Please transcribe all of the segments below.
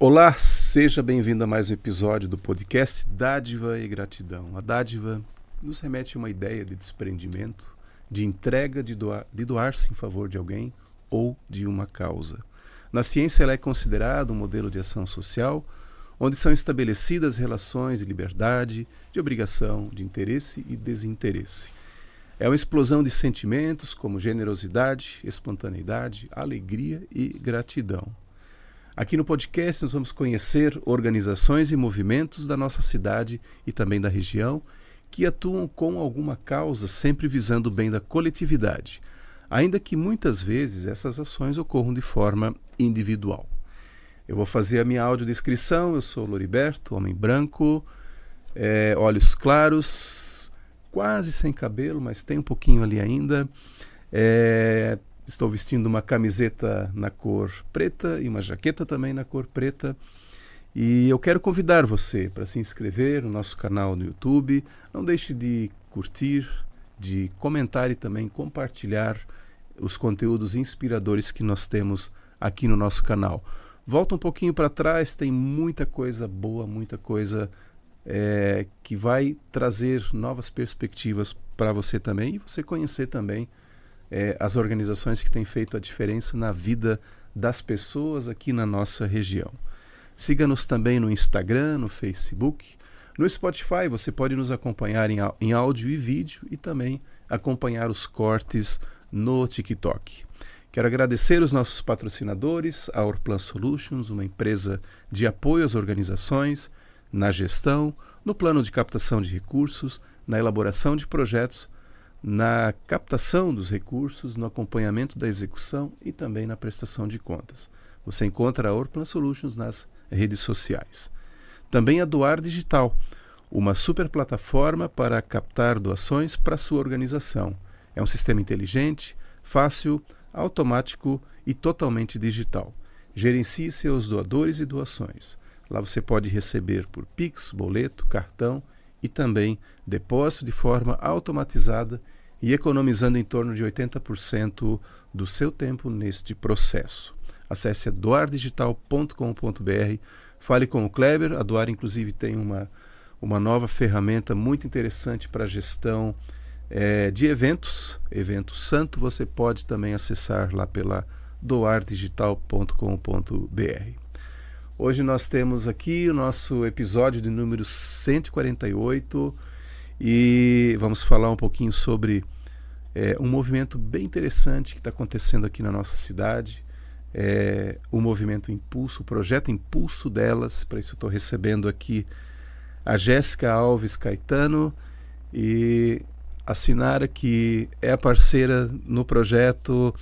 Olá, seja bem-vindo a mais um episódio do podcast Dádiva e Gratidão. A dádiva nos remete a uma ideia de desprendimento, de entrega, de doar-se em favor de alguém ou de uma causa. Na ciência, ela é considerada um modelo de ação social, onde são estabelecidas relações de liberdade, de obrigação, de interesse e desinteresse. É uma explosão de sentimentos como generosidade, espontaneidade, alegria e gratidão. Aqui no podcast nós vamos conhecer organizações e movimentos da nossa cidade e também da região que atuam com alguma causa sempre visando o bem da coletividade, ainda que muitas vezes essas ações ocorram de forma individual. Eu vou fazer a minha audiodescrição. Eu sou Loriberto, homem branco, olhos claros, quase sem cabelo, mas tem um pouquinho ali ainda. Estou vestindo uma camiseta na cor preta e uma jaqueta também na cor preta. E eu quero convidar você para se inscrever no nosso canal no YouTube. Não deixe de curtir, de comentar e também compartilhar os conteúdos inspiradores que nós temos aqui no nosso canal. Volta um pouquinho para trás, tem muita coisa boa, muita coisa que vai trazer novas perspectivas para você também e você conhecer também as organizações que têm feito a diferença na vida das pessoas aqui na nossa região. Siga-nos também no Instagram, no Facebook, no Spotify. Você pode nos acompanhar em áudio e vídeo e também acompanhar os cortes no TikTok. Quero agradecer os nossos patrocinadores, a Orplan Solutions, uma empresa de apoio às organizações, na gestão, no plano de captação de recursos, na elaboração de projetos, na captação dos recursos, no acompanhamento da execução e também na prestação de contas. Você encontra a Orplan Solutions nas redes sociais. Também a Doar Digital, uma super plataforma para captar doações para a sua organização. É um sistema inteligente, fácil, automático e totalmente digital. Gerencie seus doadores e doações. Lá você pode receber por Pix, boleto, cartão e também depósito de forma automatizada e economizando em torno de 80% do seu tempo neste processo. Acesse doardigital.com.br, fale com o Kleber. A Doar, inclusive, tem uma nova ferramenta muito interessante para a gestão de eventos. Evento Santo, você pode também acessar lá pela doardigital.com.br. Hoje nós temos aqui o nosso episódio de número 148 e vamos falar um pouquinho sobre um movimento bem interessante que está acontecendo aqui na nossa cidade, o movimento Impulso, o projeto Impulso Delas. Para isso eu estou recebendo aqui a Jéssica Alves Caetano e a Sinara, que é a parceira no projeto.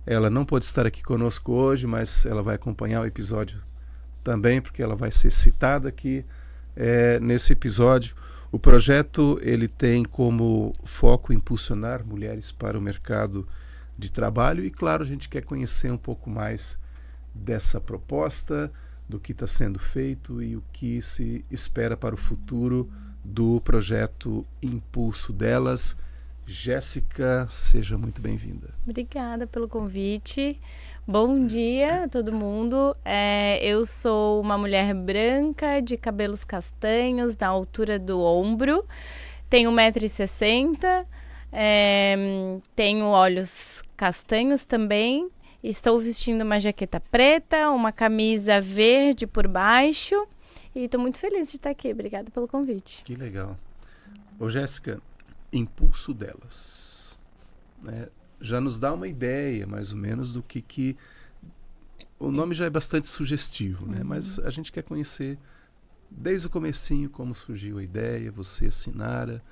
Ela não pode estar aqui conosco hoje, mas ela vai acompanhar o episódio também, porque ela vai ser citada aqui nesse episódio. O projeto ele tem como foco impulsionar mulheres para o mercado de trabalho e, claro, a gente quer conhecer um pouco mais dessa proposta, do que está sendo feito e o que se espera para o futuro do projeto Impulso Delas. Jéssica, seja muito bem-vinda. Obrigada pelo convite. Bom dia a todo mundo. Eu sou uma mulher branca, de cabelos castanhos, na altura do ombro. Tenho 1,60 m, tenho olhos castanhos também. Estou vestindo uma jaqueta preta, uma camisa verde por baixo. E estou muito feliz de estar aqui. Obrigada pelo convite. Que legal. Ô, Jéssica, Impulso Delas, já nos dá uma ideia, mais ou menos, do que o nome já é bastante sugestivo, né? Mas a gente quer conhecer desde o comecinho como surgiu a ideia, você, Sinara,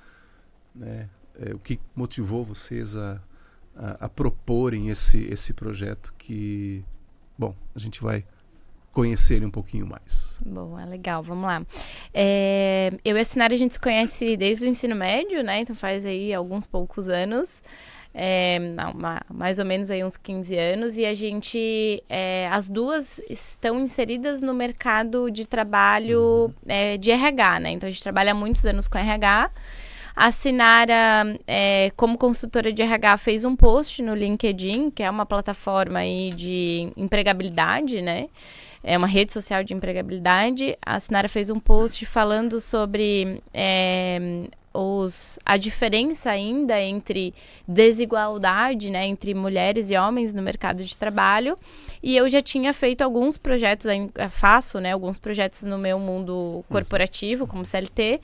né? O que motivou vocês a proporem esse projeto que, bom, a gente vai conhecer ele um pouquinho mais. Bom, é legal, vamos lá. Eu e a Sinara, a gente se conhece desde o ensino médio, né? Então faz aí alguns poucos anos. Mais ou menos aí uns 15 anos, e a gente, as duas estão inseridas no mercado de trabalho de RH, né? Então a gente trabalha há muitos anos com RH. A Sinara, como consultora de RH, fez um post no LinkedIn, que é uma plataforma aí de empregabilidade, né? é uma rede social de empregabilidade. A Sinara fez um post falando sobre a diferença ainda entre desigualdade, né, entre mulheres e homens no mercado de trabalho. E eu já tinha feito alguns projetos, faço, né, alguns projetos no meu mundo corporativo, como CLT,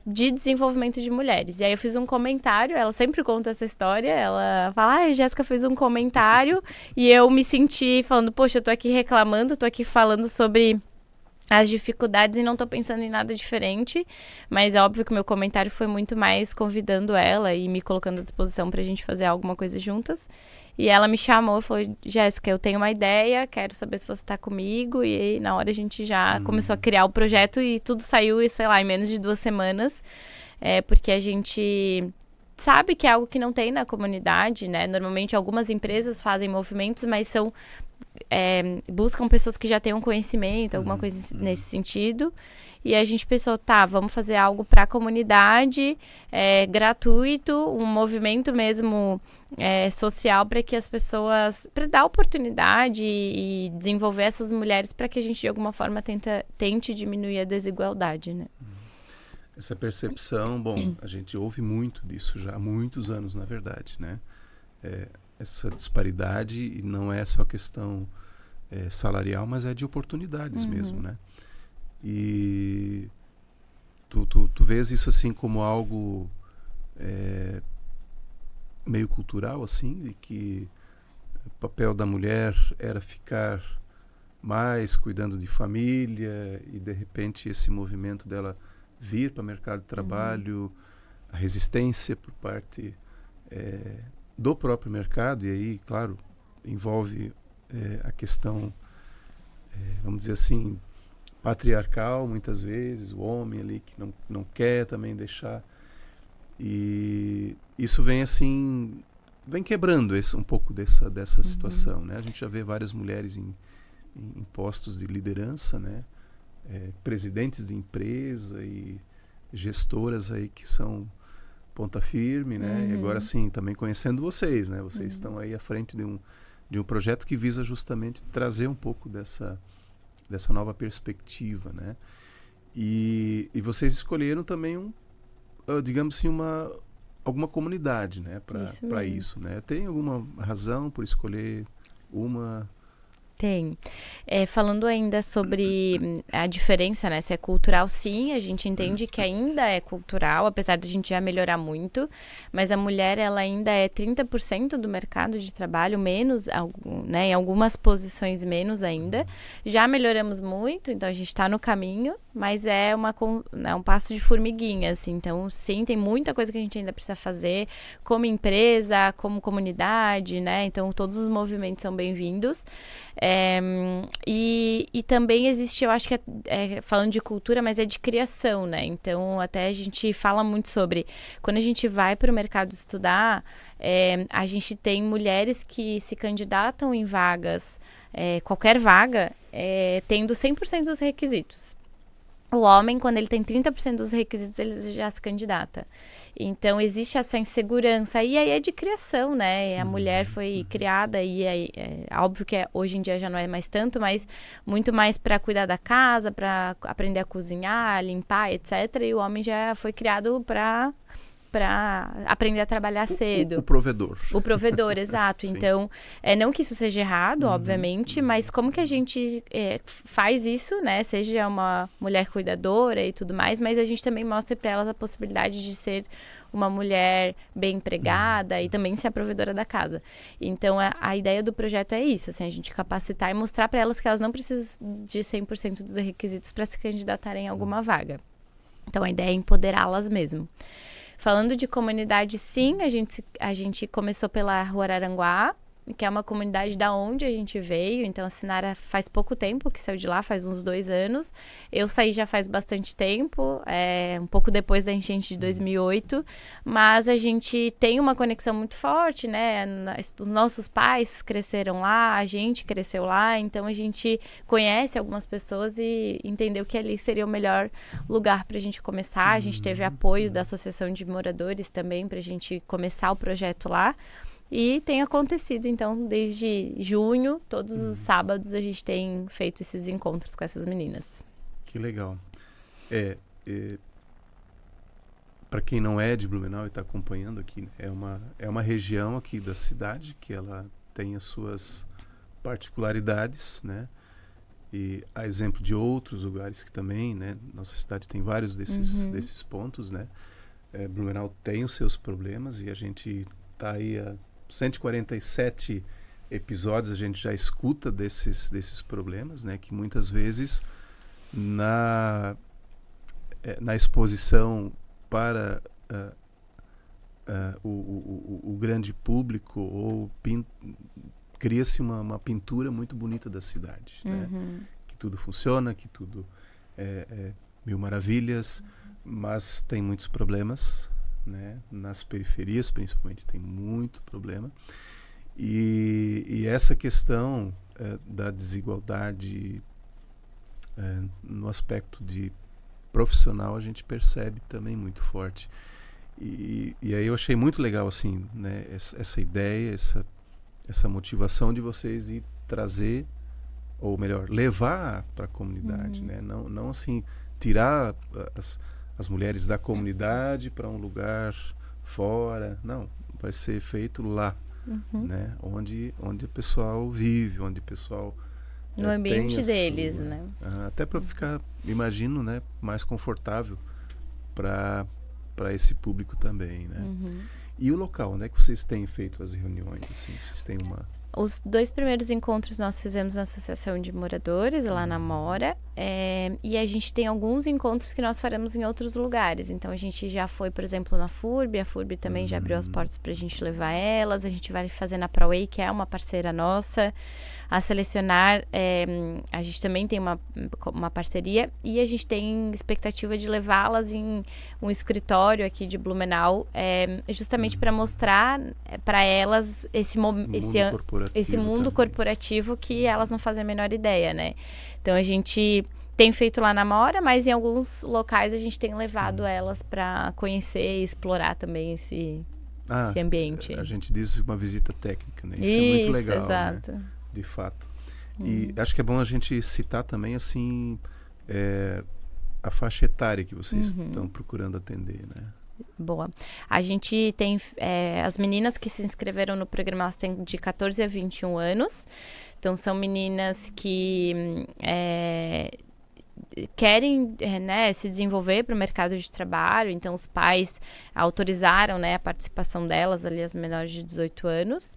de desenvolvimento de mulheres. E aí eu fiz um comentário, ela sempre conta essa história, ela fala, a Jéssica fez um comentário, e eu me senti falando, poxa, eu tô aqui reclamando, tô aqui falando sobre as dificuldades e não tô pensando em nada diferente, mas é óbvio que o meu comentário foi muito mais convidando ela e me colocando à disposição pra gente fazer alguma coisa juntas. E ela me chamou e falou, Jéssica, eu tenho uma ideia, quero saber se você tá comigo. E aí, na hora a gente já começou a criar o projeto e tudo saiu, sei lá, em menos de 2 semanas, porque a gente sabe que é algo que não tem na comunidade, né? Normalmente algumas empresas fazem movimentos, mas buscam pessoas que já tenham conhecimento, alguma coisa nesse sentido. E a gente pensou, vamos fazer algo para a comunidade, gratuito, um movimento mesmo social para que as pessoas, para dar oportunidade e desenvolver essas mulheres para que a gente de alguma forma tente diminuir a desigualdade, né? Essa percepção, bom, a gente ouve muito disso já há muitos anos, na verdade, né? Essa disparidade não é só questão salarial, mas é de oportunidades mesmo, né? E tu vês isso assim como algo meio cultural, assim, de que o papel da mulher era ficar mais cuidando de família e de repente esse movimento dela vir para o mercado de trabalho, a resistência por parte do próprio mercado, e aí, claro, envolve a questão, vamos dizer assim, patriarcal, muitas vezes, o homem ali que não quer também deixar. E isso vem assim, vem quebrando um pouco dessa situação, né? A gente já vê várias mulheres em postos de liderança, né? Presidentes de empresa e gestoras aí que são ponta firme, né? E agora sim, também conhecendo vocês, né? Vocês estão aí à frente de um projeto que visa justamente trazer um pouco dessa nova perspectiva, né? E vocês escolheram também digamos assim, alguma comunidade, né? Para isso, né? Tem alguma razão por escolher uma? Tem. Falando ainda sobre a diferença, né? Se é cultural, sim, a gente entende que ainda é cultural, apesar de a gente já melhorar muito, mas a mulher, ela ainda é 30% do mercado de trabalho, menos, né? Em algumas posições menos ainda. Já melhoramos muito, então a gente está no caminho, mas é um passo de formiguinha, assim. Então, sim, tem muita coisa que a gente ainda precisa fazer, como empresa, como comunidade, né? Então, todos os movimentos são bem-vindos. E também existe, eu acho que falando de cultura, mas é de criação, né? Então, até a gente fala muito sobre, quando a gente vai para o mercado estudar, a gente tem mulheres que se candidatam em vagas, qualquer vaga, tendo 100% dos requisitos. O homem, quando ele tem 30% dos requisitos, ele já se candidata. Então, existe essa insegurança. E aí é de criação, né? A mulher foi criada e óbvio que hoje em dia já não é mais tanto, mas muito mais para cuidar da casa, para aprender a cozinhar, limpar, etc. E o homem já foi criado para aprender a trabalhar cedo. O provedor. O provedor, exato. Então, não que isso seja errado, obviamente, mas como que a gente faz isso, né? Seja uma mulher cuidadora e tudo mais, mas a gente também mostra para elas a possibilidade de ser uma mulher bem empregada e também ser a provedora da casa. Então, a ideia do projeto é isso, assim, a gente capacitar e mostrar para elas que elas não precisam de 100% dos requisitos para se candidatarem a alguma vaga. Então, a ideia é empoderá-las mesmo. Falando de comunidade, sim, a gente começou pela Rua Araranguá, que é uma comunidade da onde a gente veio. Então, a Sinara faz pouco tempo que saiu de lá, faz uns 2 anos. Eu saí já faz bastante tempo, um pouco depois da enchente de 2008. Mas a gente tem uma conexão muito forte, né? Os nossos pais cresceram lá, a gente cresceu lá. Então, a gente conhece algumas pessoas e entendeu que ali seria o melhor lugar para a gente começar. A gente teve apoio da Associação de Moradores também para a gente começar o projeto lá. E tem acontecido, então, desde junho, todos os sábados a gente tem feito esses encontros com essas meninas. Que legal. Para quem não é de Blumenau e está acompanhando aqui, é uma região aqui da cidade que ela tem as suas particularidades, né? E a exemplo de outros lugares que também, né? Nossa cidade tem vários desses pontos, né? Blumenau tem os seus problemas e a gente está aí há 147 episódios, a gente já escuta desses problemas, né? Que muitas vezes na exposição para o grande público ou cria-se uma pintura muito bonita da cidade, né? Que tudo funciona, que tudo é mil maravilhas, mas tem muitos problemas, né? Nas periferias principalmente tem muito problema e essa questão da desigualdade no aspecto de profissional a gente percebe também muito forte e aí eu achei muito legal assim, né? Essa ideia, essa motivação de vocês ir trazer, ou melhor, levar para a comunidade, né? Não assim tirar as mulheres da comunidade para um lugar fora, não, vai ser feito lá, né? Onde o pessoal vive, onde o pessoal no ambiente deles, né? Até para ficar, imagino, né, mais confortável para esse público também, né? E o local, onde é que vocês têm feito as reuniões? Assim, vocês têm Os 2 primeiros encontros nós fizemos na Associação de Moradores, lá na Mora, e a gente tem alguns encontros que nós faremos em outros lugares. Então, a gente já foi, por exemplo, na FURB, a FURB também já abriu as portas para a gente levar elas, a gente vai fazer na ProWay, que é uma parceira nossa, a Selecionar, a gente também tem uma parceria, e a gente tem expectativa de levá-las em um escritório aqui de Blumenau, justamente para mostrar para elas esse mundo corporativo que elas não fazem a menor ideia, né? Então, a gente tem feito lá na Mora, mas em alguns locais a gente tem levado elas para conhecer e explorar também esse ambiente. A gente diz uma visita técnica, né? Isso é muito legal, exato. Né? De fato. E acho que é bom a gente citar também, assim, a faixa etária que vocês estão procurando atender, né? Boa. A gente tem as meninas que se inscreveram no programa, elas têm de 14 a 21 anos. Então, são meninas que querem se desenvolver para o mercado de trabalho. Então, os pais autorizaram, né, a participação delas, ali, as menores de 18 anos.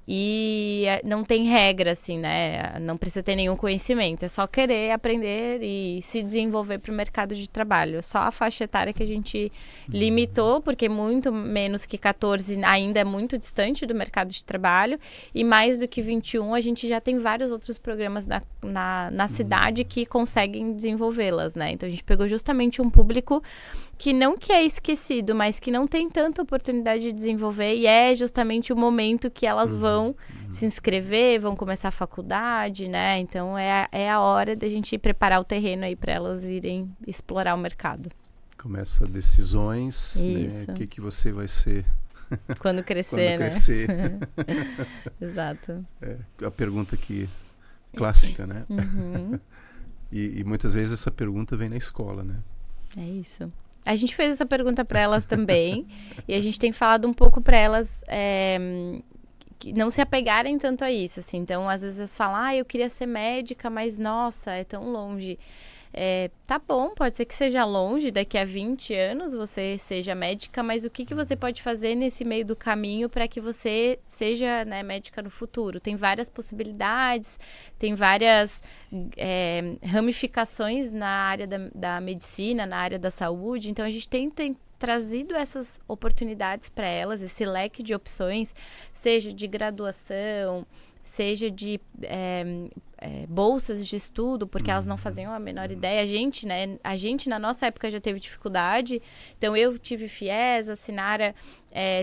E não tem regra, assim, né? Não precisa ter nenhum conhecimento, é só querer aprender e se desenvolver para o mercado de trabalho. Só a faixa etária que a gente limitou, porque muito menos que 14 ainda é muito distante do mercado de trabalho, e mais do que 21 a gente já tem vários outros programas na cidade que conseguem desenvolvê-las, né? Então a gente pegou justamente um público que não que é esquecido, mas que não tem tanta oportunidade de desenvolver, e é justamente o momento que elas vão se inscrever, vão começar a faculdade, né? Então é a hora da gente preparar o terreno aí para elas irem explorar o mercado. Começa decisões, né? O que você vai ser quando crescer, quando crescer. Exato. A pergunta clássica, né? E muitas vezes essa pergunta vem na escola, né? É isso. A gente fez essa pergunta para elas também e a gente tem falado um pouco para elas que não se apegarem tanto a isso, assim. Então, às vezes elas falam, eu queria ser médica, mas nossa, é tão longe. Tá bom, pode ser que seja longe, daqui a 20 anos você seja médica, mas o que você pode fazer nesse meio do caminho para que você seja, né, médica no futuro? Tem várias possibilidades, tem várias ramificações na área da medicina, na área da saúde, então a gente tem trazido essas oportunidades para elas, esse leque de opções, seja de graduação, seja de bolsas de estudo, porque elas não faziam a menor ideia. A gente na nossa época já teve dificuldade, então eu tive FIES, a Sinara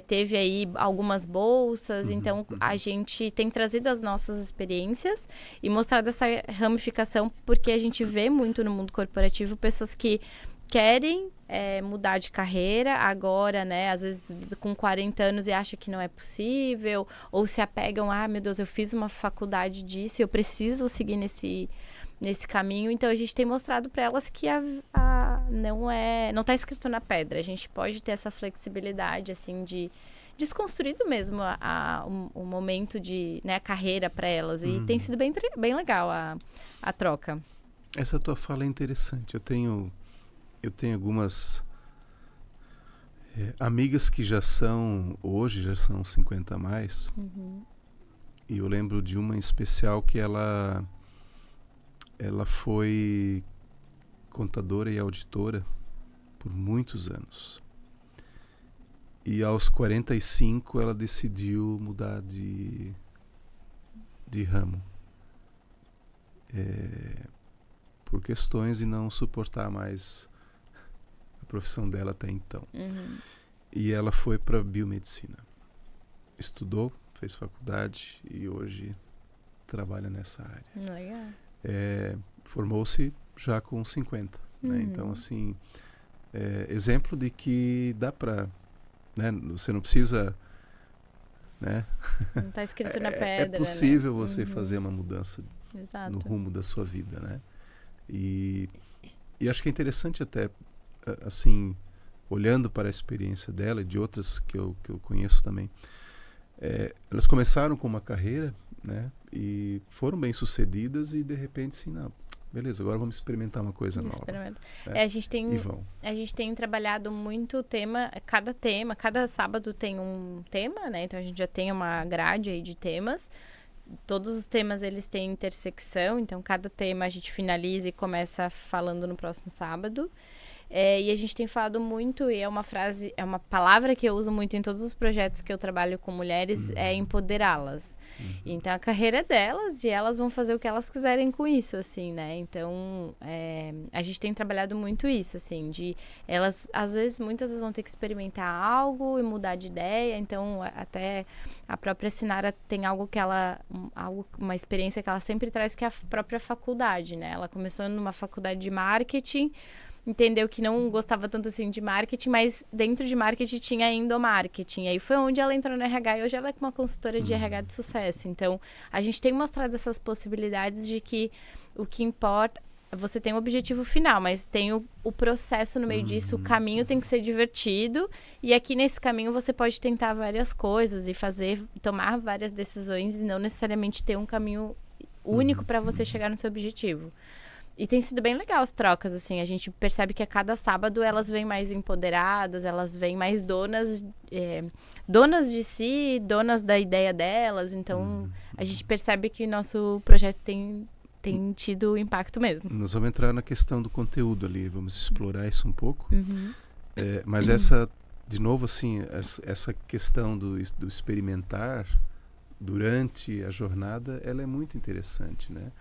teve aí algumas bolsas, então a gente tem trazido as nossas experiências e mostrado essa ramificação, porque a gente vê muito no mundo corporativo pessoas que querem mudar de carreira agora, né? Às vezes com 40 anos e acha que não é possível, ou se apegam, meu Deus, eu fiz uma faculdade disso e eu preciso seguir nesse caminho. Então a gente tem mostrado para elas que não está escrito na pedra. A gente pode ter essa flexibilidade, assim, de desconstruído mesmo o momento de, né, a carreira para elas. E tem sido bem legal a troca. Essa tua fala é interessante. Eu tenho algumas amigas que hoje já são 50 a mais. E eu lembro de uma em especial que ela foi contadora e auditora por muitos anos. E aos 45 ela decidiu mudar de ramo. Por questões de não suportar mais a profissão dela até então. E ela foi para biomedicina. Estudou, fez faculdade e hoje trabalha nessa área. Legal. Formou-se já com 50. Né? Então, assim, exemplo de que dá para... Né? Você não precisa... Né? Não está escrito na pedra. É possível, né? você fazer uma mudança Exato. no rumo da sua vida, né? E acho que é interessante até, assim, olhando para a experiência dela e de outras que eu conheço também, elas começaram com uma carreira, né? E foram bem sucedidas e de repente, assim, não, beleza, agora vamos experimentar uma coisa nova. A gente tem trabalhado muito cada sábado tem um tema, né? Então a gente já tem uma grade aí de temas. Todos os temas, eles têm intersecção, então cada tema a gente finaliza e começa falando no próximo sábado. E a gente tem falado muito, e é uma palavra que eu uso muito em todos os projetos que eu trabalho com mulheres, é empoderá-las. Então a carreira é delas e elas vão fazer o que elas quiserem com isso, assim, né? Então a gente tem trabalhado muito isso, assim, de elas, muitas vezes vão ter que experimentar algo e mudar de ideia. Então até a própria Sinara tem uma experiência que ela sempre traz, que é a própria faculdade, né? Ela começou numa faculdade de marketing, entendeu que não gostava tanto assim de marketing, mas dentro de marketing tinha endomarketing. E aí foi onde ela entrou no RH e hoje ela é uma consultora de RH de sucesso. Então, a gente tem mostrado essas possibilidades de que o que importa, você tem um objetivo final, mas tem o processo no meio disso, o caminho tem que ser divertido. E aqui nesse caminho você pode tentar várias coisas e tomar várias decisões e não necessariamente ter um caminho único para você chegar no seu objetivo. E tem sido bem legal as trocas, assim, a gente percebe que a cada sábado elas vêm mais empoderadas, elas vêm mais donas de si, donas da ideia delas, então a gente percebe que nosso projeto tem tido impacto mesmo. Nós vamos entrar na questão do conteúdo ali, vamos explorar isso um pouco, mas essa, de novo, assim, essa questão do experimentar durante a jornada, ela é muito interessante, né?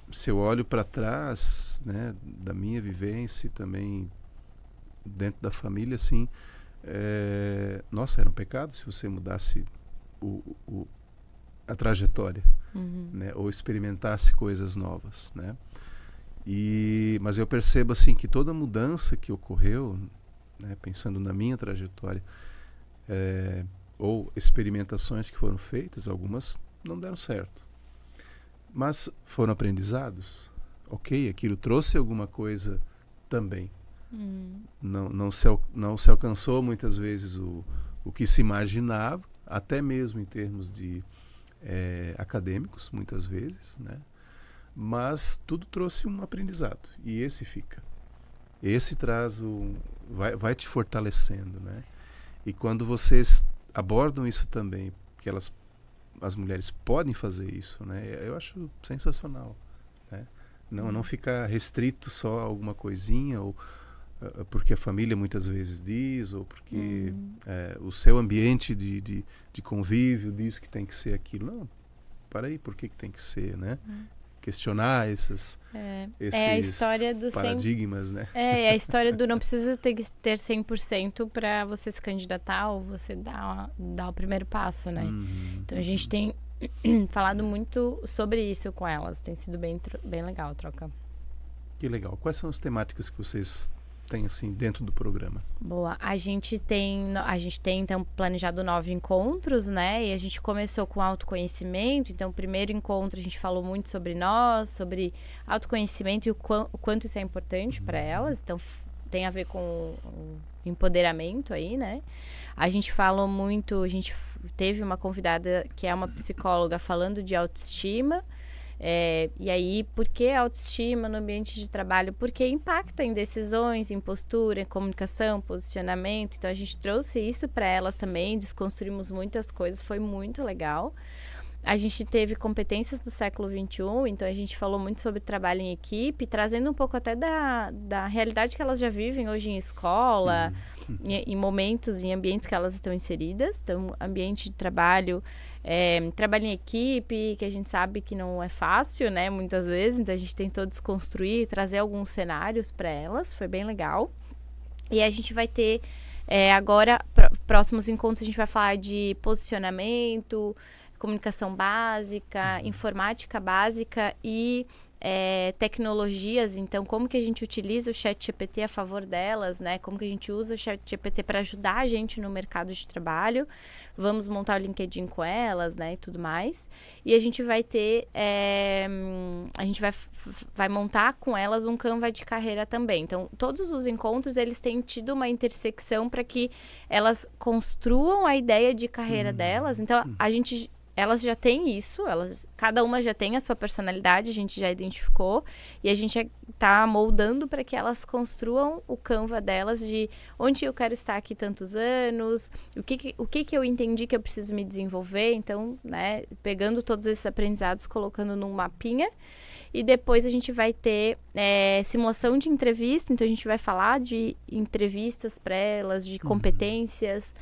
Se eu olho para trás, né, da minha vivência e também dentro da família, assim, nossa, era um pecado se você mudasse a trajetória, né, ou experimentasse coisas novas, né? Mas eu percebo, assim, que toda mudança que ocorreu, né, pensando na minha trajetória, ou experimentações que foram feitas, algumas não deram certo. Mas foram aprendizados. Ok, aquilo trouxe alguma coisa também. Não se alcançou muitas vezes o que se imaginava, até mesmo em termos de acadêmicos, muitas vezes, né? Mas tudo trouxe um aprendizado. E esse fica. Esse traz vai te fortalecendo, né? E quando vocês abordam isso também, que as mulheres podem fazer isso, né? Eu acho sensacional, né? Não ficar restrito só a alguma coisinha, ou porque a família muitas vezes diz, ou porque o seu ambiente de convívio diz que tem que ser aquilo. Não, para aí, por que tem que ser, né? Questionar esses a história do paradigmas, né? É a história do não precisa ter 100% para você se candidatar ou você dar o primeiro passo, né? Então a gente tem falado muito sobre isso com elas. Tem sido bem legal a troca. Que legal. Quais são as temáticas que vocês têm assim dentro do programa? Boa. A gente tem então planejado 9 encontros, né? E a gente começou com autoconhecimento. Então, o primeiro encontro a gente falou muito sobre nós, sobre autoconhecimento e o quanto isso é importante para elas. Então, tem a ver com o empoderamento aí, né? A gente falou muito, a gente teve uma convidada que é uma psicóloga falando de autoestima. E aí, por que autoestima no ambiente de trabalho? Porque impacta em decisões, em postura, em comunicação, posicionamento. Então, a gente trouxe isso para elas também, desconstruímos muitas coisas, foi muito legal. A gente teve competências do século XXI, então a gente falou muito sobre trabalho em equipe, trazendo um pouco até da realidade que elas já vivem hoje em escola, em momentos, em ambientes que elas estão inseridas. Então, ambiente de trabalho, trabalho em equipe, que a gente sabe que não é fácil, né, muitas vezes. Então, a gente tentou desconstruir, trazer alguns cenários para elas, foi bem legal. E a gente vai ter, agora, próximos encontros, a gente vai falar de posicionamento, comunicação básica, informática básica e tecnologias. Então, como que a gente utiliza o ChatGPT a favor delas, né? Como que a gente usa o ChatGPT para ajudar a gente no mercado de trabalho. Vamos montar o LinkedIn com elas, né? E tudo mais. E a gente vai ter... a gente vai montar com elas um Canva de carreira também. Então, todos os encontros, eles têm tido uma intersecção para que elas construam a ideia de carreira delas. Então, elas já têm isso, cada uma já tem a sua personalidade, a gente já identificou, e a gente está moldando para que elas construam o Canva delas de onde eu quero estar aqui tantos anos, o que eu entendi que eu preciso me desenvolver. Então, né, pegando todos esses aprendizados, colocando num mapinha. E depois a gente vai ter simulação de entrevista, então a gente vai falar de entrevistas para elas, de competências.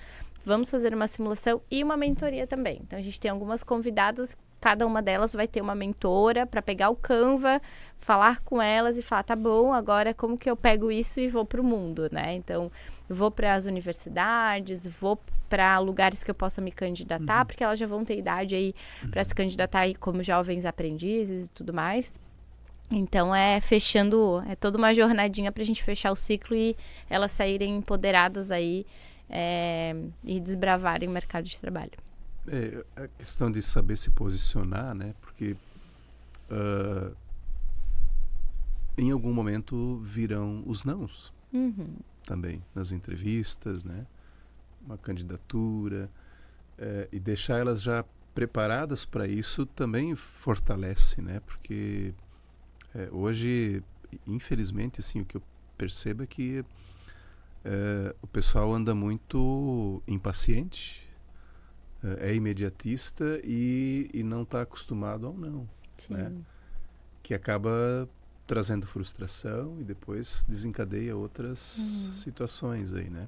Vamos fazer uma simulação e uma mentoria também. Então, a gente tem algumas convidadas, cada uma delas vai ter uma mentora para pegar o Canva, falar com elas e falar, tá bom, agora como que eu pego isso e vou para o mundo, né? Então, eu vou para as universidades, vou para lugares que eu possa me candidatar, porque elas já vão ter idade aí para se candidatar aí como jovens aprendizes e tudo mais. Então, fechando, toda uma jornadinha para a gente fechar o ciclo e elas saírem empoderadas aí, e desbravarem o mercado de trabalho. A questão de saber se posicionar, né? Porque em algum momento virão os nãos também nas entrevistas, né? Uma candidatura, e deixar elas já preparadas para isso também fortalece, né? Porque hoje, infelizmente, assim, o que eu percebo é que o pessoal anda muito impaciente, é imediatista e não está acostumado ao não, né? Que acaba trazendo frustração e depois desencadeia outras situações aí, né?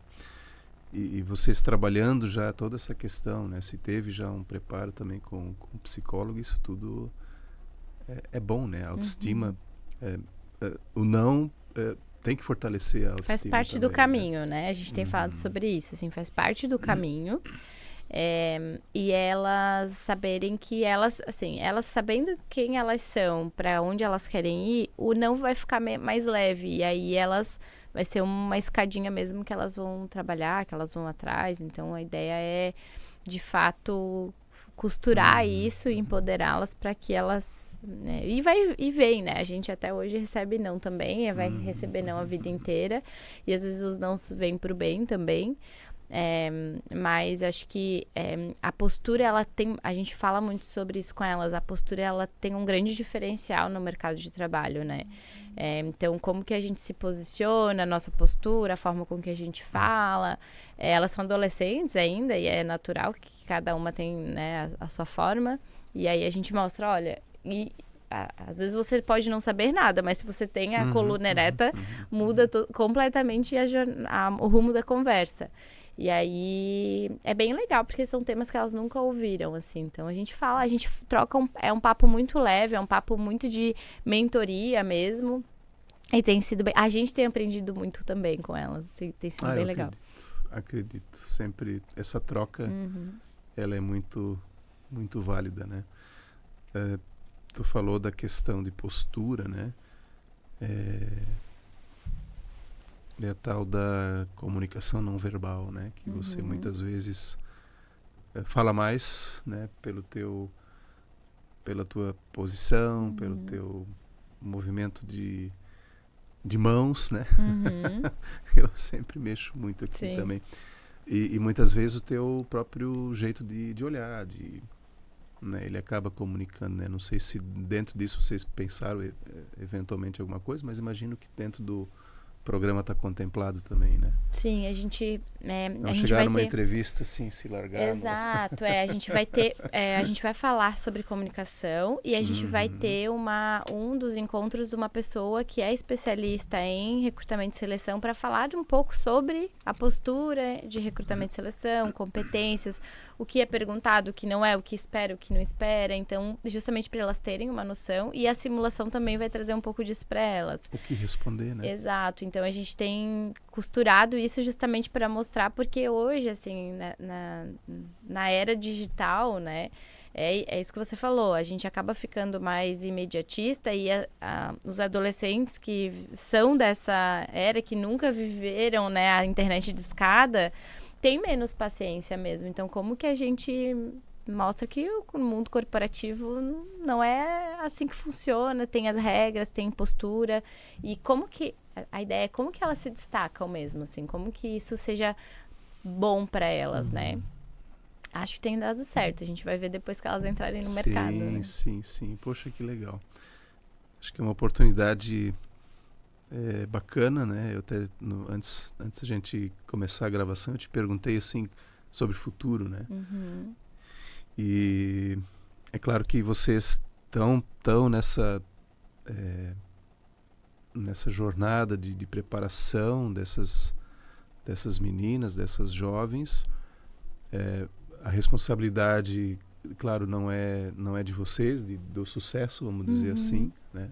E vocês trabalhando já toda essa questão, né? Se teve já um preparo também com psicólogo, isso tudo é bom, né? A autoestima, o não... tem que fortalecer a autoestima. Faz parte também, do caminho, né? A gente tem falado sobre isso, assim, faz parte do caminho. E elas saberem que elas sabendo quem elas são, para onde elas querem ir, o não vai ficar mais leve. E aí vai ser uma escadinha mesmo que elas vão trabalhar, que elas vão atrás. Então, a ideia é, de fato, costurar isso e empoderá-las para que elas... né? E vem, né? A gente até hoje recebe não também, vai receber não a vida inteira. E às vezes os não vêm pro bem também. Mas acho que a postura, ela tem... A gente fala muito sobre isso com elas. A postura, ela tem um grande diferencial no mercado de trabalho, né? Então, como que a gente se posiciona, a nossa postura, a forma com que a gente fala. Elas são adolescentes ainda e é natural que cada uma tem, né, a sua forma. E aí a gente mostra, olha... às vezes você pode não saber nada, mas se você tem a coluna ereta, muda completamente o rumo da conversa. E aí é bem legal, porque são temas que elas nunca ouviram, assim. Então a gente troca, é um papo muito leve, é um papo muito de mentoria mesmo. E tem sido bem... A gente tem aprendido muito também com elas, assim, tem sido bem legal. Acredito. Sempre essa troca, ela é muito, muito válida, né? Tu falou da questão de postura, né? é a tal da comunicação não verbal, né? Que você muitas vezes fala mais, né? Pela tua posição, pelo teu movimento de mãos, né? Eu sempre mexo muito aqui Sim. também. E muitas vezes o teu próprio jeito de olhar, né? Ele acaba comunicando, né? Não sei se dentro disso vocês pensaram eventualmente alguma coisa, mas imagino que dentro do programa está contemplado também, né? Sim, a gente Não a gente chegar vai numa ter... entrevista assim, se largar. Exato, a gente vai ter, a gente vai falar sobre comunicação e a gente vai ter um dos encontros de uma pessoa que é especialista em recrutamento e seleção para falar um pouco sobre a postura de recrutamento e seleção, competências, o que é perguntado, o que não é, o que espera, o que não espera, então justamente para elas terem uma noção, e a simulação também vai trazer um pouco disso para elas. O que responder, né? Exato, então a gente tem costurado isso justamente para mostrar, porque hoje, assim, na era digital, né, é isso que você falou, a gente acaba ficando mais imediatista e os adolescentes que são dessa era, que nunca viveram, né, a internet de escada, têm menos paciência mesmo. Então, como que a gente mostra que o mundo corporativo não é assim que funciona, tem as regras, tem postura, e como que a ideia é como que elas se destacam mesmo, assim, como que isso seja bom para elas, né? Acho que tem dado certo, a gente vai ver depois que elas entrarem no mercado, né? Sim. Poxa, que legal. Acho que é uma oportunidade bacana, né? Eu até, antes da gente começar a gravação, eu te perguntei, assim, sobre o futuro, né? E é claro que vocês estão nessa jornada de preparação dessas meninas, dessas jovens. A responsabilidade, claro, não é de vocês, do sucesso, vamos dizer assim, né?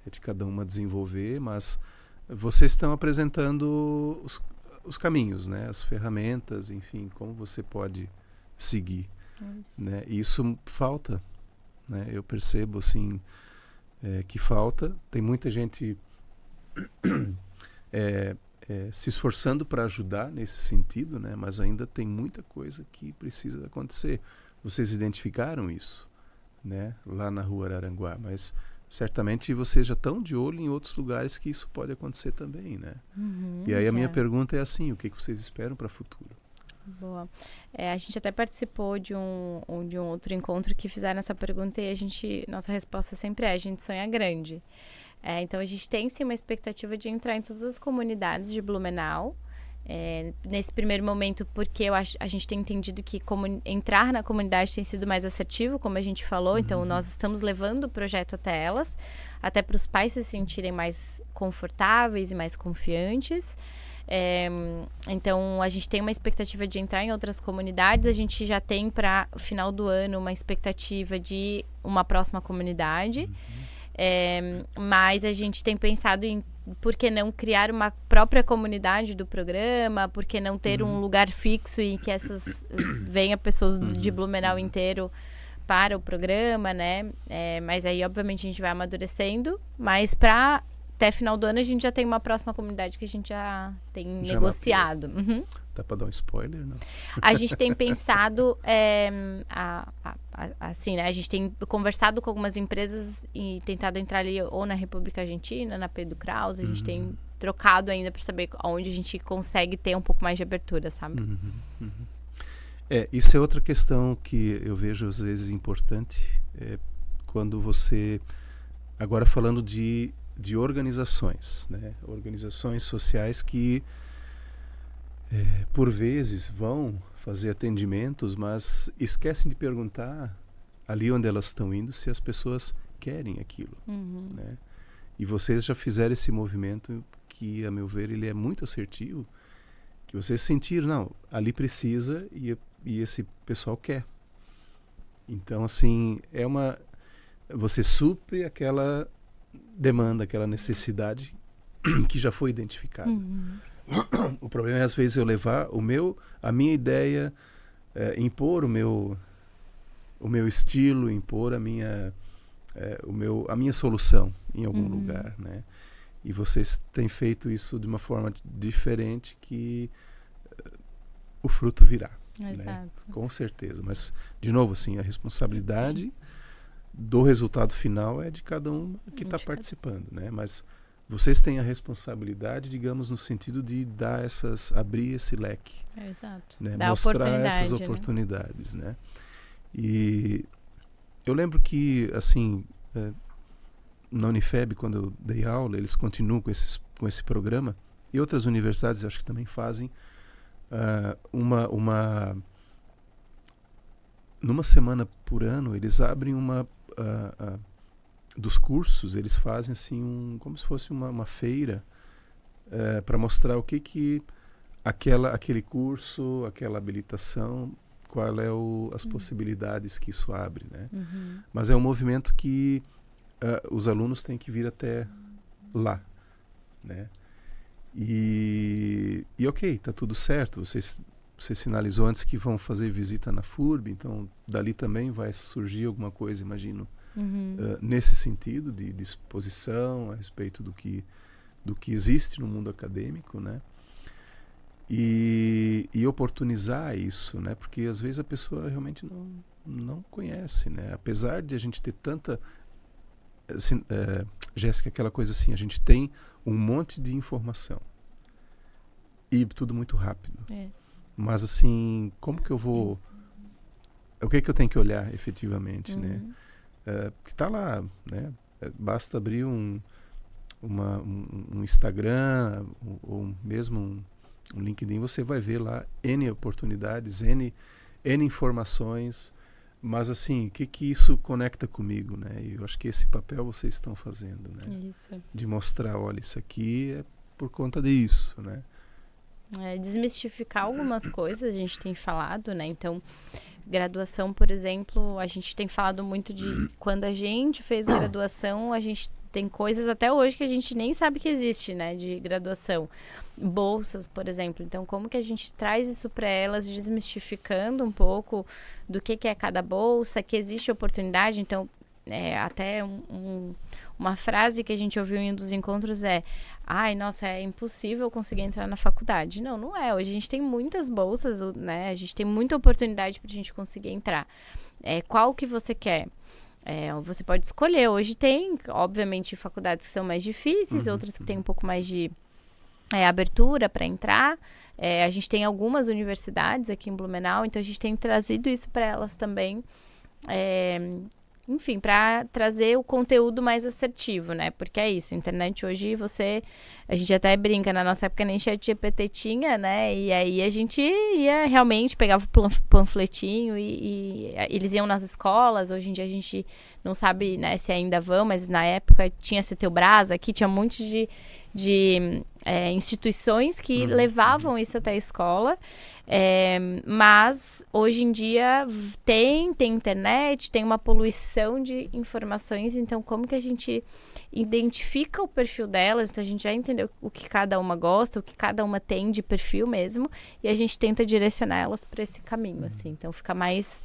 É de cada uma desenvolver, mas vocês estão apresentando os caminhos, né? As ferramentas, enfim, como você pode seguir. Né? E isso falta, né? Eu percebo, assim, que falta. Tem muita gente se esforçando para ajudar nesse sentido, né? Mas ainda tem muita coisa que precisa acontecer. Vocês identificaram isso, né? Lá na Rua Araranguá, mas certamente vocês já estão de olho em outros lugares que isso pode acontecer também, né? E aí a minha pergunta é assim, o que vocês esperam para o futuro? Boa. A gente até participou de um outro encontro que fizeram essa pergunta e nossa resposta sempre a gente sonha grande. Então a gente tem sim uma expectativa de entrar em todas as comunidades de Blumenau. Nesse primeiro momento, porque a gente tem entendido que entrar na comunidade tem sido mais assertivo, como a gente falou, então nós estamos levando o projeto até elas, até para os pais se sentirem mais confortáveis e mais confiantes. Então a gente tem uma expectativa de entrar em outras comunidades. A gente já tem para o final do ano uma expectativa de uma próxima comunidade, mas a gente tem pensado em por que não criar uma própria comunidade do programa, por que não ter um lugar fixo em que venha pessoas de Blumenau inteiro para o programa, né? Mas aí obviamente a gente vai amadurecendo, mas até final do ano a gente já tem uma próxima comunidade que a gente já tem negociado. Dá para dar um spoiler, não? A gente tem pensado, assim, né? A gente tem conversado com algumas empresas e tentado entrar ali ou na República Argentina, na Pedro Kraus. A gente tem trocado ainda para saber onde a gente consegue ter um pouco mais de abertura, sabe? Isso é outra questão que eu vejo às vezes importante, quando você, agora falando de organizações, né? Organizações sociais que por vezes vão fazer atendimentos, mas esquecem de perguntar ali onde elas estão indo se as pessoas querem aquilo, né? E vocês já fizeram esse movimento que, a meu ver, ele é muito assertivo, que vocês sentiram, não, ali precisa e esse pessoal quer. Então, assim, você supre aquela demanda, aquela necessidade que já foi identificada. O problema é, às vezes, eu levar a minha ideia, impor o meu estilo, impor a minha solução em algum lugar, né? E vocês têm feito isso de uma forma diferente que o fruto virá. Exato. Né? Com certeza. Mas, de novo, assim, a responsabilidade do resultado final é de cada um que está participando, né? Mas vocês têm a responsabilidade, digamos, no sentido de abrir esse leque. Exato. Né? Dar Mostrar essas né? oportunidades, né? E eu lembro que, assim, na Unifeb, quando eu dei aula, eles continuam com esse programa, e outras universidades acho que também fazem numa semana por ano, eles abrem dos cursos, eles fazem assim como se fosse uma feira para mostrar o que aquele curso, aquela habilitação, qual é as possibilidades que isso abre, né? Uhum. Mas é um movimento que os alunos têm que vir até lá, né? E ok, tá tudo certo. Você sinalizou antes que vão fazer visita na FURB, então dali também vai surgir alguma coisa, imagino, nesse sentido de exposição a respeito do que existe no mundo acadêmico, né? E oportunizar isso, né? Porque às vezes a pessoa realmente não conhece, né? Apesar de a gente ter tanta... Assim, Jéssica, aquela coisa assim, a gente tem um monte de informação e tudo muito rápido. Mas assim, como que eu vou... O que eu tenho que olhar efetivamente, né? Porque está lá, né? Basta abrir um Instagram ou mesmo um LinkedIn, você vai ver lá N oportunidades, N informações, mas assim, o que isso conecta comigo, né? E eu acho que esse papel vocês estão fazendo, né? Isso. De mostrar, olha, isso aqui é por conta disso, né? Desmistificar algumas coisas, a gente tem falado, né? Então, graduação, por exemplo, a gente tem falado muito de quando a gente fez graduação, a gente tem coisas até hoje que a gente nem sabe que existe, né, de graduação. Bolsas, por exemplo. Então, como que a gente traz isso para elas, desmistificando um pouco do que é cada bolsa, que existe oportunidade. Então, até uma frase que a gente ouviu em um dos encontros ai, nossa, é impossível conseguir entrar na faculdade. Não é. Hoje a gente tem muitas bolsas, né? A gente tem muita oportunidade para a gente conseguir entrar. Qual que você quer? Você pode escolher. Hoje tem, obviamente, faculdades que são mais difíceis, outras que têm um pouco mais de abertura para entrar. A gente tem algumas universidades aqui em Blumenau, então a gente tem trazido isso para elas também. Enfim, para trazer o conteúdo mais assertivo, né? Porque é isso, a internet hoje a gente até brinca, na nossa época nem ChatGPT tinha, né? E aí a gente ia realmente, pegava o panfletinho e eles iam nas escolas. Hoje em dia a gente não sabe, né, se ainda vão, mas na época tinha CETEUBRAS aqui, tinha um monte de instituições que levavam isso até a escola. Mas hoje em dia tem internet, tem uma poluição de informações, então como que a gente identifica o perfil delas? Então a gente já entendeu o que cada uma gosta, o que cada uma tem de perfil mesmo, e a gente tenta direcionar elas para esse caminho, assim. Então fica mais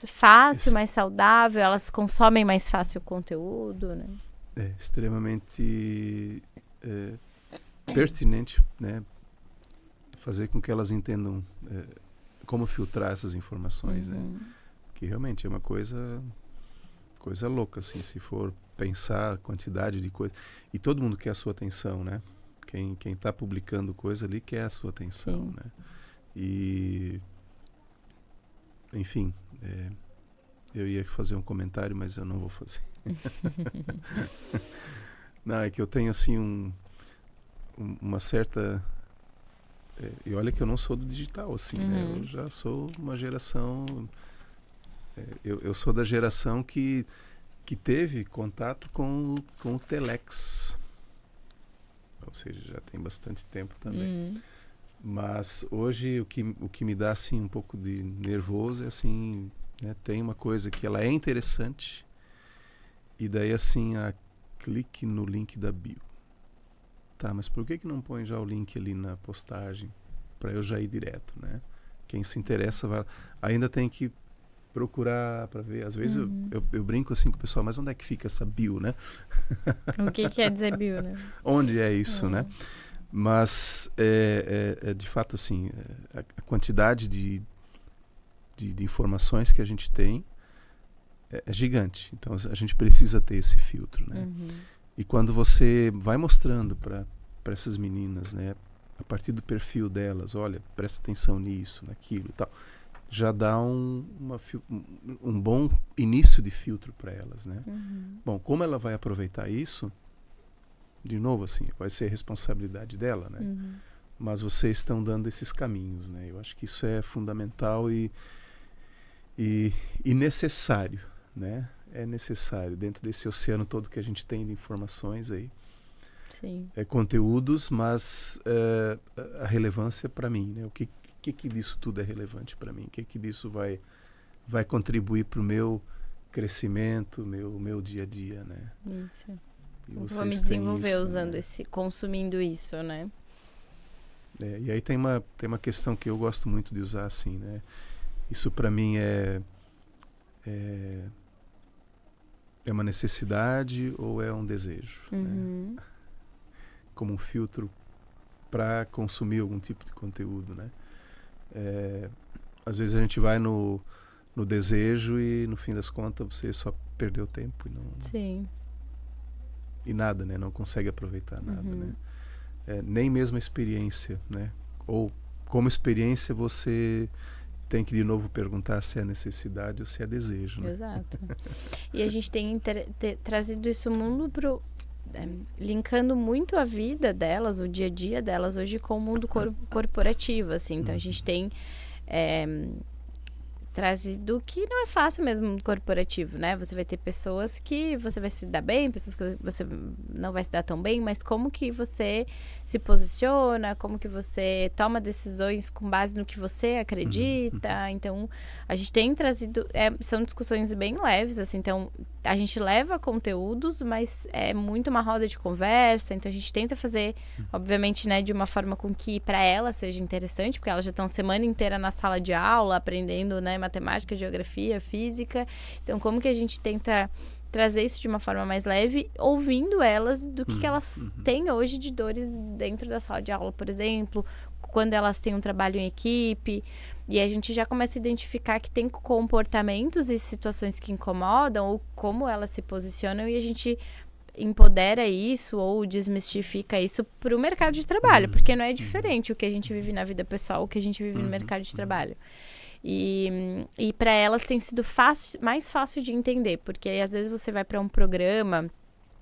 fácil, mais saudável, elas consomem mais fácil o conteúdo, né? É extremamente pertinente, né? Fazer com que elas entendam como filtrar essas informações, né? Que realmente é uma coisa louca, assim, se for pensar a quantidade de coisa. E todo mundo quer a sua atenção, né? Quem está publicando coisa ali quer a sua atenção, Sim. né? E, enfim, eu ia fazer um comentário, mas eu não vou fazer. Não, é que eu tenho, assim, uma certa... E olha que eu não sou do digital, assim, né? Eu já sou uma geração... Eu sou da geração que teve contato com o Telex. Ou seja, já tem bastante tempo também. Mas hoje o que me dá, assim, um pouco de nervoso é, assim, né? Tem uma coisa que ela é interessante e daí, assim, clique no link da bio. Tá, mas por que não põe já o link ali na postagem para eu já ir direto, né? Quem se interessa vai... Ainda tem que procurar para ver. Às vezes eu brinco assim com o pessoal, mas onde é que fica essa bio, né? O que quer dizer bio, né? Onde é isso, né? Mas, de fato, assim, a quantidade de informações que a gente tem é gigante. Então, a gente precisa ter esse filtro, né? E quando você vai mostrando para essas meninas, né, a partir do perfil delas, olha, presta atenção nisso, naquilo e tal, já dá um bom início de filtro para elas, né? Bom, como ela vai aproveitar isso, de novo, assim, vai ser responsabilidade dela, né? Mas vocês estão dando esses caminhos, né? Eu acho que isso é fundamental e necessário, né? É necessário dentro desse oceano todo que a gente tem de informações aí. Sim. Conteúdos, mas a relevância para mim, né? O que disso tudo é relevante para mim? O que disso vai contribuir para o meu crescimento, meu dia a dia, né? Isso. E Vou vocês me têm desenvolver isso, usando né? consumindo isso, né? E aí tem uma questão que eu gosto muito de usar assim, né? Isso para mim é uma necessidade ou é um desejo, né? Como um filtro para consumir algum tipo de conteúdo, né? Às vezes a gente vai no desejo e no fim das contas você só perdeu tempo Sim. E nada, né? Não consegue aproveitar nada, né? Nem mesmo a experiência, né? Ou como experiência você tem que de novo perguntar se é necessidade ou se é desejo, né? Exato. E a gente tem trazido isso mundo linkando muito a vida delas, o dia a dia delas hoje com o mundo corporativo, assim. Então a gente tem trazido que não é fácil mesmo no corporativo, né? Você vai ter pessoas que você vai se dar bem, pessoas que você não vai se dar tão bem, mas como que você se posiciona, como que você toma decisões com base no que você acredita. Então, a gente tem trazido... são discussões bem leves, assim. Então, a gente leva conteúdos, mas é muito uma roda de conversa. Então, a gente tenta fazer, obviamente, né, de uma forma com que para elas seja interessante, porque elas já estão a semana inteira na sala de aula, aprendendo, né, matemática, geografia, física. Então, como que a gente tenta trazer isso de uma forma mais leve, ouvindo elas do que elas têm hoje de dores dentro da sala de aula, por exemplo, quando elas têm um trabalho em equipe. E a gente já começa a identificar que tem comportamentos e situações que incomodam, ou como elas se posicionam, e a gente empodera isso ou desmistifica isso para o mercado de trabalho, porque não é diferente o que a gente vive na vida pessoal, o que a gente vive no mercado de trabalho. E para elas tem sido mais fácil de entender, porque aí, às vezes você vai para um programa,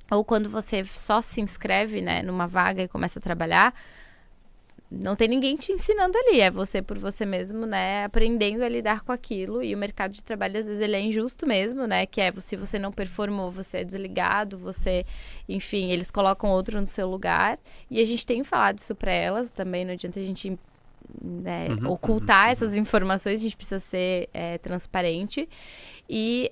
ou quando você só se inscreve, né, numa vaga e começa a trabalhar, não tem ninguém te ensinando ali, é você por você mesmo, né, aprendendo a lidar com aquilo. E o mercado de trabalho, às vezes, ele é injusto mesmo, né, que se você não performou, você é desligado, enfim, eles colocam outro no seu lugar. E a gente tem falado isso para elas também, não adianta a gente, né, ocultar essas informações, a gente precisa ser transparente. E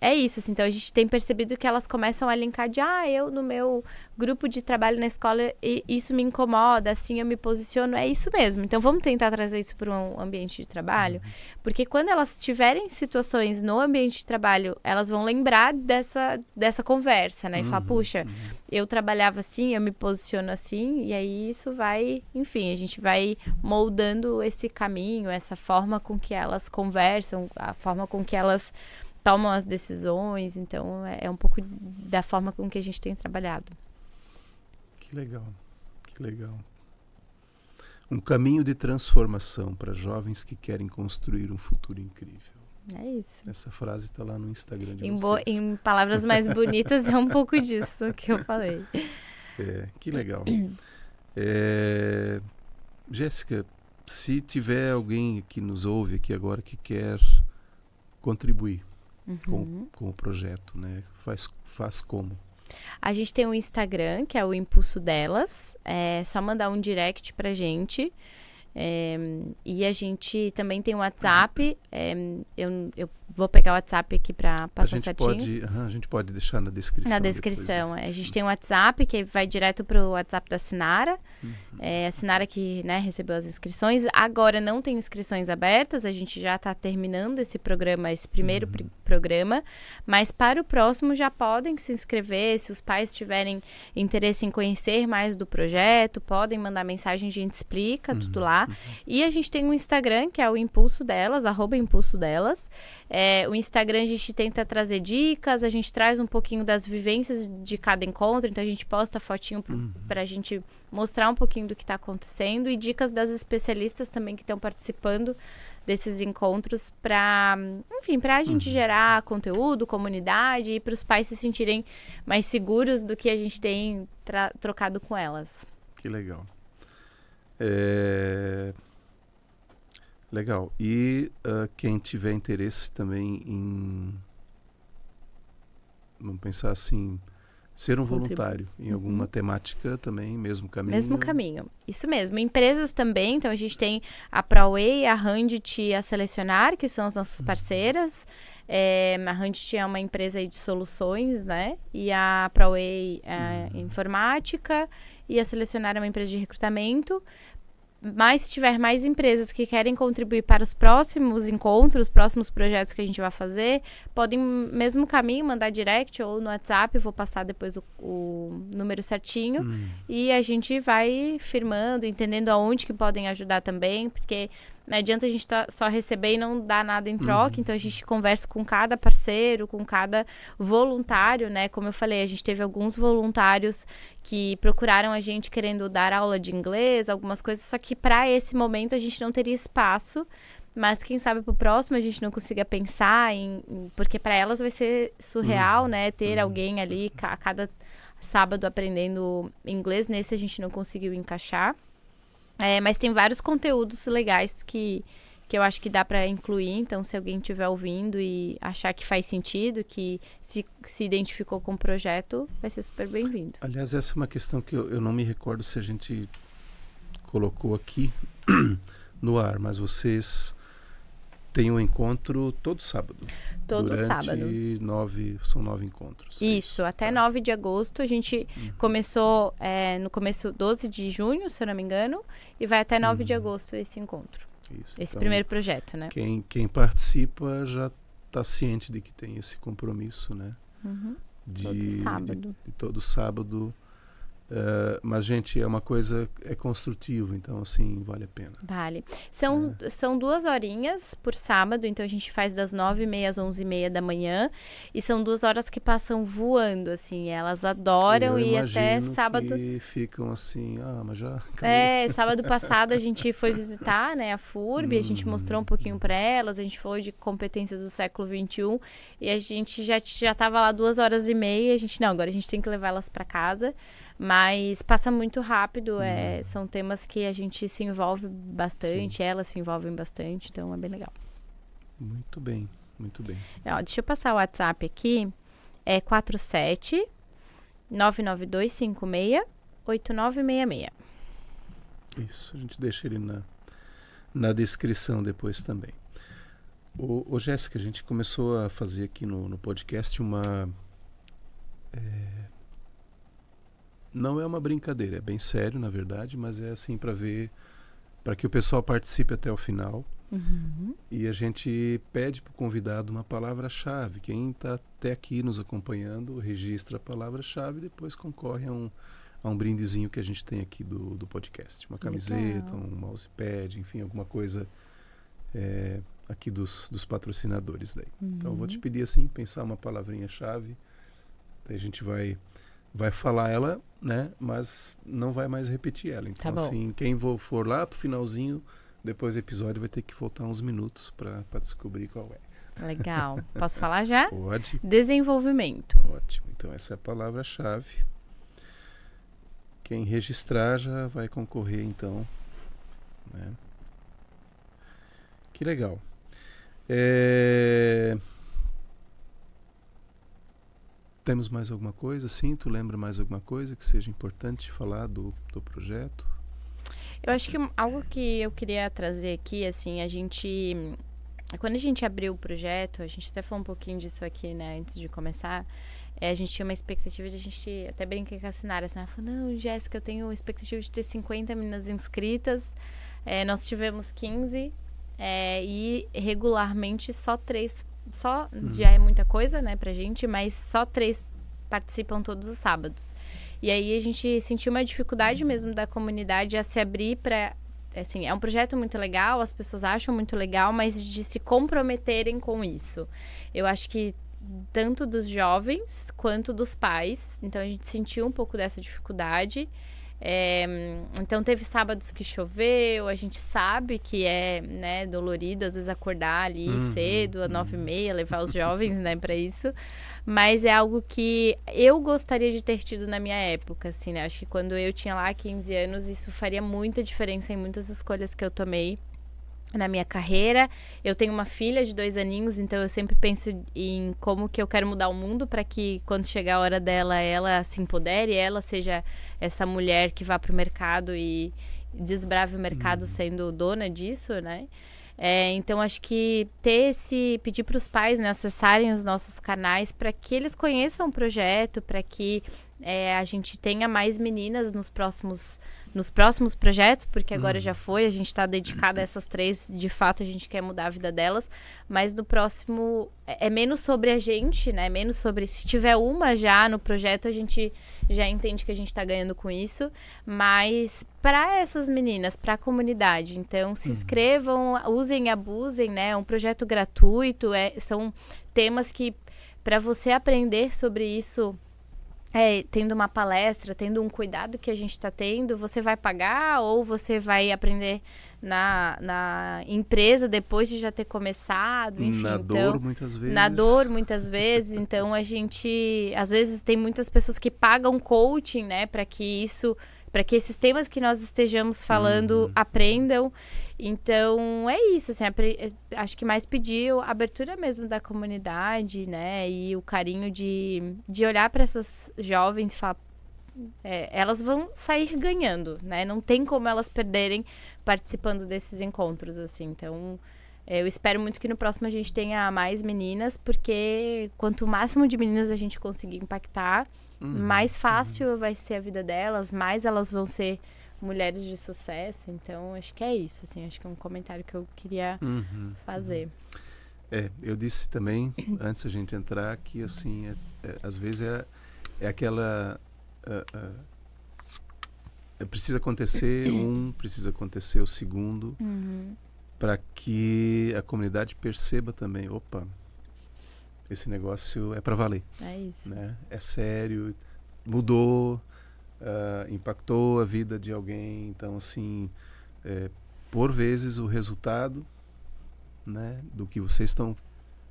é isso, assim. Então a gente tem percebido que elas começam a linkar de eu no meu grupo de trabalho na escola, isso me incomoda, assim eu me posiciono, é isso mesmo. Então vamos tentar trazer isso para um ambiente de trabalho, porque quando elas tiverem situações no ambiente de trabalho, elas vão lembrar dessa conversa, né? E falar, puxa, eu trabalhava assim, eu me posiciono assim, e aí isso vai, enfim, a gente vai moldando esse caminho, essa forma com que elas conversam, a forma com que elas tomam as decisões. Então é um pouco da forma com que a gente tem trabalhado. Que legal, que legal. Um caminho de transformação para jovens que querem construir um futuro incrível. É isso. Essa frase está lá no Instagram de vocês. Em palavras mais bonitas, é um pouco disso que eu falei. Que legal. Jéssica, se tiver alguém que nos ouve aqui agora que quer contribuir com o projeto, né? Faz como? A gente tem um Instagram, que é o Impulso Delas. É só mandar um direct pra gente. E a gente também tem o WhatsApp. Eu vou pegar o WhatsApp aqui para passar certinho. A gente pode deixar na descrição. Na descrição. A gente tem o WhatsApp que vai direto para o WhatsApp da Sinara. A Sinara que, né, recebeu as inscrições. Agora não tem inscrições abertas. A gente já está terminando esse programa, esse primeiro programa. Mas para o próximo já podem se inscrever. Se os pais tiverem interesse em conhecer mais do projeto, podem mandar mensagem, a gente explica tudo lá. E a gente tem um Instagram, que é o Impulso Delas, @ImpulsoDelas. O Instagram a gente tenta trazer dicas, a gente traz um pouquinho das vivências de cada encontro, então a gente posta fotinho pra gente mostrar um pouquinho do que está acontecendo e dicas das especialistas também que estão participando desses encontros para a gente gerar conteúdo, comunidade e para os pais se sentirem mais seguros do que a gente tem trocado com elas. Que legal. Legal. E quem tiver interesse também em, vamos pensar assim, ser um voluntário em alguma temática também, mesmo caminho. Mesmo caminho, isso mesmo. Empresas também, então a gente tem a ProWay, a Handit e a Selecionar, que são as nossas parceiras. A Handit é uma empresa aí de soluções, né? E a ProWay é informática e a Selecionar é uma empresa de recrutamento. Mas se tiver mais empresas que querem contribuir para os próximos encontros, os próximos projetos que a gente vai fazer, podem, mesmo caminho, mandar direct ou no WhatsApp, eu vou passar depois o número certinho, e a gente vai firmando, entendendo aonde que podem ajudar também, porque não adianta a gente só receber e não dar nada em troca, então a gente conversa com cada parceiro, com cada voluntário, né? Como eu falei, a gente teve alguns voluntários que procuraram a gente querendo dar aula de inglês, algumas coisas, só que para esse momento a gente não teria espaço, mas quem sabe pro próximo a gente não consiga pensar porque para elas vai ser surreal, né? Ter alguém ali a cada sábado aprendendo inglês, nesse a gente não conseguiu encaixar. Mas tem vários conteúdos legais que eu acho que dá para incluir. Então, se alguém estiver ouvindo e achar que faz sentido, que se identificou com o projeto, vai ser super bem-vindo. Aliás, essa é uma questão que eu não me recordo se a gente colocou aqui no ar, mas vocês têm um encontro todo sábado. Todo sábado. São 9 encontros. Isso, até 9 de agosto. A gente começou no começo 12 de junho, se eu não me engano, e vai até 9 de agosto esse encontro. Isso, esse então, primeiro projeto, né? Quem participa já está ciente de que tem esse compromisso, né? Todo sábado. De todo sábado. Mas, gente, é uma coisa, é construtivo, então, assim, vale a pena. Vale. São 2 horinhas por sábado, então a gente faz das 9h30 às 11h30 da manhã, e são 2 horas que passam voando, assim, elas adoram ir até sábado. Que ficam assim, mas já acabou. Sábado passado a gente foi visitar, né, a FURB, a gente mostrou um pouquinho para elas, a gente falou de competências do século XXI, e a gente já estava lá 2h30, a gente, não, agora a gente tem que levar elas para casa. Mas passa muito rápido, são temas que a gente se envolve bastante, elas se envolvem bastante, então é bem legal. Muito bem, muito bem. Deixa eu passar o WhatsApp aqui, é 47-99256-8966. Isso, a gente deixa ele na descrição depois também. Ô Jéssica, a gente começou a fazer aqui no podcast uma... Não é uma brincadeira, é bem sério, na verdade, mas é assim para que o pessoal participe até o final. E a gente pede para o convidado uma palavra-chave. Quem está até aqui nos acompanhando registra a palavra-chave e depois concorre a um brindezinho que a gente tem aqui do podcast. Uma camiseta, um mousepad, enfim, alguma coisa aqui dos patrocinadores daí. Então eu vou te pedir assim, pensar uma palavrinha-chave, daí a gente vai falar ela, né? Mas não vai mais repetir ela. Então, assim, quem for lá pro finalzinho, depois do episódio, vai ter que voltar uns minutos para descobrir qual é. Legal. Posso falar já? Pode. Desenvolvimento. Ótimo. Então, essa é a palavra-chave. Quem registrar já vai concorrer, então. Né? Que legal. Temos mais alguma coisa? Sim, tu lembra mais alguma coisa que seja importante falar do projeto? Eu acho que algo que eu queria trazer aqui, assim, quando a gente abriu o projeto, a gente até falou um pouquinho disso aqui, né, antes de começar, a gente tinha uma expectativa de a gente, até brinquei com a Sinara, assim, ela falou, não, Jéssica, eu tenho expectativa de ter 50 meninas inscritas, nós tivemos 15, e regularmente só 3, já é muita coisa, né, pra gente, mas só 3 participam todos os sábados. E aí a gente sentiu uma dificuldade mesmo da comunidade a se abrir para... Assim, é um projeto muito legal, as pessoas acham muito legal, mas de se comprometerem com isso. Eu acho que tanto dos jovens quanto dos pais. Então a gente sentiu um pouco dessa dificuldade. Então teve sábados que choveu, a gente sabe que é, né, dolorido às vezes acordar ali cedo, às 9h30, levar os jovens, né, para isso, mas é algo que eu gostaria de ter tido na minha época, assim, né, acho que quando eu tinha lá 15 anos, isso faria muita diferença em muitas escolhas que eu tomei na minha carreira. Eu tenho uma filha de 2 aninhos, então eu sempre penso em como que eu quero mudar o mundo para que quando chegar a hora dela, ela se empodere, ela seja essa mulher que vá para o mercado e desbrave o mercado sendo dona disso, né? Então acho que pedir para os pais, né, acessarem os nossos canais para que eles conheçam o projeto, para que a gente tenha mais meninas nos próximos projetos, porque agora já foi, a gente está dedicada a essas 3, de fato a gente quer mudar a vida delas, mas no próximo é menos sobre a gente, né, menos sobre, se tiver uma já no projeto, a gente já entende que a gente está ganhando com isso, mas para essas meninas, para a comunidade, então se inscrevam, usem e abusem, né, é um projeto gratuito, são temas que para você aprender sobre isso, tendo uma palestra, tendo um cuidado que a gente está tendo, você vai pagar ou você vai aprender na empresa depois de já ter começado, enfim. Dor, muitas vezes. Na dor, muitas vezes. Então, a gente, às vezes, tem muitas pessoas que pagam coaching, né, para que esses temas que nós estejamos falando aprendam. Então, é isso, assim, acho que mais pediu a abertura mesmo da comunidade, né, e o carinho de olhar para essas jovens e falar, elas vão sair ganhando, né, não tem como elas perderem participando desses encontros, assim, então... Eu espero muito que no próximo a gente tenha mais meninas, porque quanto o máximo de meninas a gente conseguir impactar, mais fácil vai ser a vida delas, mais elas vão ser mulheres de sucesso. Então, acho que é isso, assim, acho que é um comentário que eu queria fazer. Eu disse também, antes da gente entrar, que assim, às vezes é aquela... precisa acontecer precisa acontecer o segundo, para que a comunidade perceba também, opa, esse negócio é para valer. É isso. Né? É sério, mudou, impactou a vida de alguém. Então, assim, por vezes o resultado, né, do que vocês estão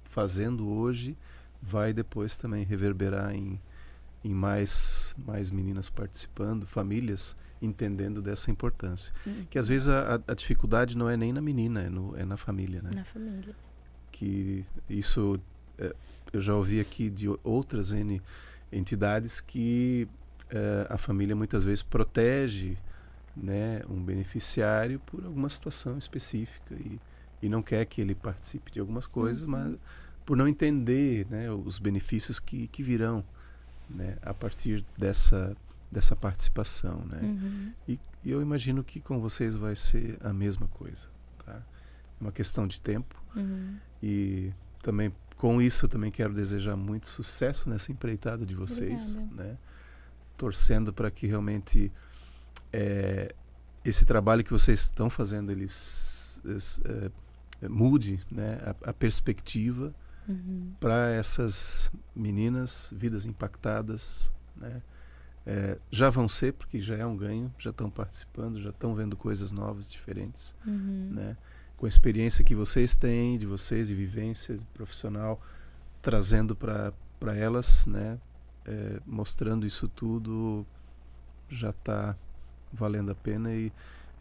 fazendo hoje vai depois também reverberar em mais meninas participando, famílias entendendo dessa importância. Que às vezes a dificuldade não é nem na menina, é na família, né? Na família. Que isso eu já ouvi aqui de outras entidades que a família muitas vezes protege, né, um beneficiário por alguma situação específica e não quer que ele participe de algumas coisas, mas por não entender, né, os benefícios que virão, né, a partir dessa participação, né? E eu imagino que com vocês vai ser a mesma coisa, tá? É uma questão de tempo. E também com isso eu também quero desejar muito sucesso nessa empreitada de vocês. Obrigada. Né? Torcendo para que realmente esse trabalho que vocês estão fazendo ele mude, né, a perspectiva para essas meninas, vidas impactadas, né? Já vão ser, porque já é um ganho, já estão participando, já estão vendo coisas novas, diferentes, né? Com a experiência que vocês têm, de vivência profissional, trazendo para elas, né? Mostrando isso tudo, já está valendo a pena e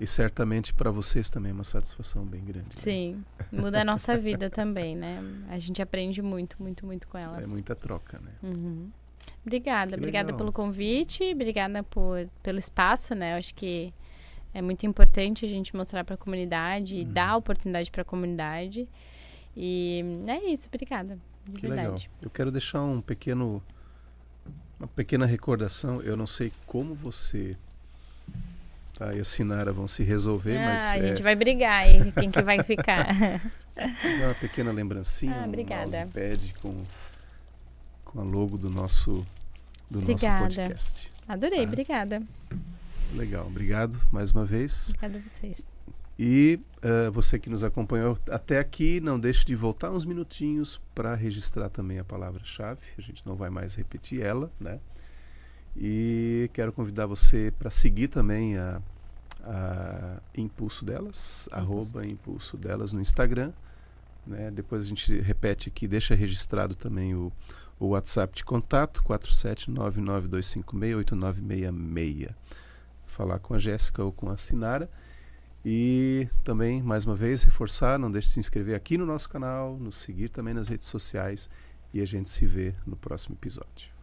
certamente para vocês também é uma satisfação bem grande. Sim, né? Muda a nossa vida também, né? A gente aprende muito, muito, muito com elas. É muita troca, né? Obrigada pelo convite, obrigada pelo espaço, né? Eu acho que É muito importante a gente mostrar para a comunidade e dar oportunidade para a comunidade. E é isso, obrigada. De Que verdade. legal. Eu quero deixar uma pequena recordação. Eu não sei como você e a Sinara vão se resolver, mas a gente vai brigar aí, quem que vai ficar. mas é uma pequena lembrancinha, um obrigada. mousepad com a logo do nosso podcast. Adorei, obrigada. Legal, obrigado mais uma vez. Obrigada a vocês. E você que nos acompanhou até aqui, não deixe de voltar uns minutinhos para registrar também a palavra-chave. A gente não vai mais repetir ela, né? E quero convidar você para seguir também a Impulso Delas, @Impulso Delas no Instagram, né? Depois a gente repete aqui, deixa registrado também o WhatsApp de contato, 47992568966. Falar com a Jéssica ou com a Sinara. E também, mais uma vez, reforçar, não deixe de se inscrever aqui no nosso canal, nos seguir também nas redes sociais e a gente se vê no próximo episódio.